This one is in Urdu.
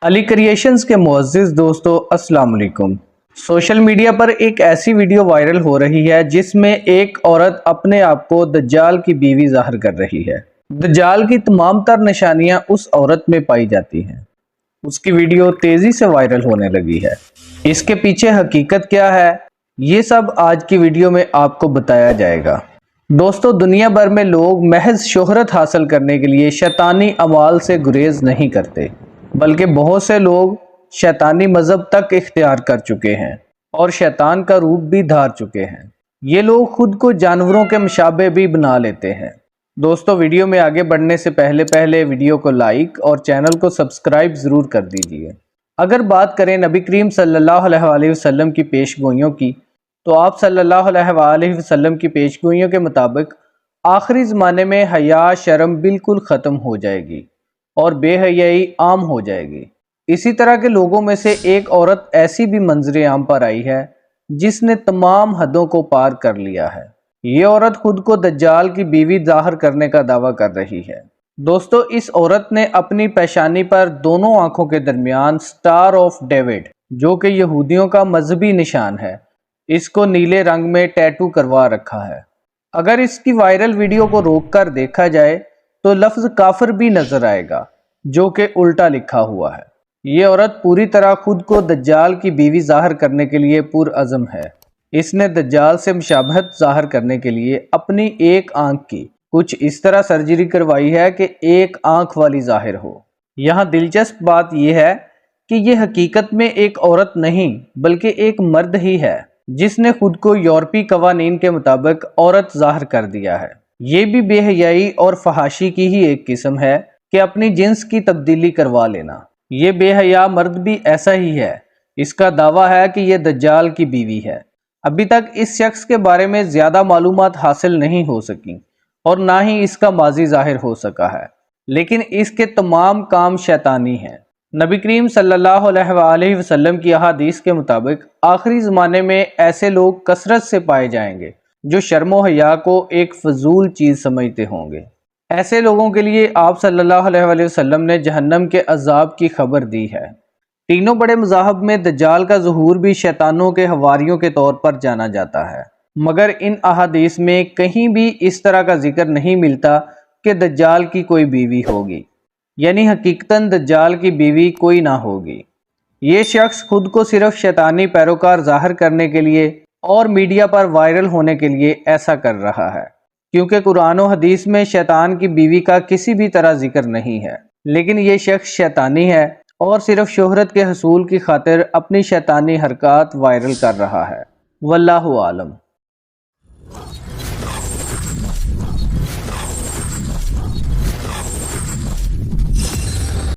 علی کریشنز کے معزز دوستو السلام علیکم۔ سوشل میڈیا پر ایک ایسی ویڈیو وائرل ہو رہی ہے جس میں ایک عورت اپنے آپ کو دجال کی بیوی ظاہر کر رہی ہے۔ دجال کی تمام تر نشانیاں اس عورت میں پائی جاتی ہیں۔ اس کی ویڈیو تیزی سے وائرل ہونے لگی ہے۔ اس کے پیچھے حقیقت کیا ہے، یہ سب آج کی ویڈیو میں آپ کو بتایا جائے گا۔ دوستو، دنیا بھر میں لوگ محض شہرت حاصل کرنے کے لیے شیطانی اعمال سے گریز نہیں کرتے، بلکہ بہت سے لوگ شیطانی مذہب تک اختیار کر چکے ہیں اور شیطان کا روپ بھی دھار چکے ہیں۔ یہ لوگ خود کو جانوروں کے مشابہ بھی بنا لیتے ہیں۔ دوستو، ویڈیو میں آگے بڑھنے سے پہلے ویڈیو کو لائک اور چینل کو سبسکرائب ضرور کر دیجئے۔ اگر بات کریں نبی کریم صلی اللہ علیہ وآلہ وسلم کی پیش گوئیوں کی، تو آپ صلی اللہ علیہ وآلہ وسلم کی پیش گوئیوں کے مطابق آخری زمانے میں حیا شرم بالکل ختم ہو جائے گی اور بے حیائی عام ہو جائے گی۔ اسی طرح کے لوگوں میں سے ایک عورت ایسی بھی منظر عام پر آئی ہے جس نے تمام حدوں کو پار کر لیا ہے۔ یہ عورت خود کو دجال کی بیوی ظاہر کرنے کا دعویٰ کر رہی ہے۔ دوستو، اس عورت نے اپنی پیشانی پر دونوں آنکھوں کے درمیان سٹار آف ڈیوڈ، جو کہ یہودیوں کا مذہبی نشان ہے، اس کو نیلے رنگ میں ٹیٹو کروا رکھا ہے۔ اگر اس کی وائرل ویڈیو کو روک کر دیکھا جائے تو لفظ کافر بھی نظر آئے گا، جو کہ الٹا لکھا ہوا ہے۔ یہ عورت پوری طرح خود کو دجال کی بیوی ظاہر کرنے کے لیے پرعزم ہے۔ اس نے دجال سے مشابہت ظاہر کرنے کے لیے اپنی ایک آنکھ کی کچھ اس طرح سرجری کروائی ہے کہ ایک آنکھ والی ظاہر ہو۔ یہاں دلچسپ بات یہ ہے کہ یہ حقیقت میں ایک عورت نہیں بلکہ ایک مرد ہی ہے جس نے خود کو یورپی قوانین کے مطابق عورت ظاہر کر دیا ہے۔ یہ بھی بے حیائی اور فحاشی کی ہی ایک قسم ہے کہ اپنی جنس کی تبدیلی کروا لینا۔ یہ بے حیا مرد بھی ایسا ہی ہے۔ اس کا دعویٰ ہے کہ یہ دجال کی بیوی ہے۔ ابھی تک اس شخص کے بارے میں زیادہ معلومات حاصل نہیں ہو سکیں اور نہ ہی اس کا ماضی ظاہر ہو سکا ہے، لیکن اس کے تمام کام شیطانی ہیں۔ نبی کریم صلی اللہ علیہ وآلہ وسلم کی احادیث کے مطابق آخری زمانے میں ایسے لوگ کثرت سے پائے جائیں گے جو شرم و حیا کو ایک فضول چیز سمجھتے ہوں گے۔ ایسے لوگوں کے لیے آپ صلی اللہ علیہ وآلہ وسلم نے جہنم کے عذاب کی خبر دی ہے۔ تینوں بڑے مذاہب میں دجال کا ظہور بھی شیطانوں کے حواریوں کے طور پر جانا جاتا ہے، مگر ان احادیث میں کہیں بھی اس طرح کا ذکر نہیں ملتا کہ دجال کی کوئی بیوی ہوگی، یعنی حقیقتاً دجال کی بیوی کوئی نہ ہوگی۔ یہ شخص خود کو صرف شیطانی پیروکار ظاہر کرنے کے لیے اور میڈیا پر وائرل ہونے کے لیے ایسا کر رہا ہے، کیونکہ قرآن و حدیث میں شیطان کی بیوی کا کسی بھی طرح ذکر نہیں ہے، لیکن یہ شخص شیطانی ہے اور صرف شہرت کے حصول کی خاطر اپنی شیطانی حرکات وائرل کر رہا ہے۔ واللہ عالم۔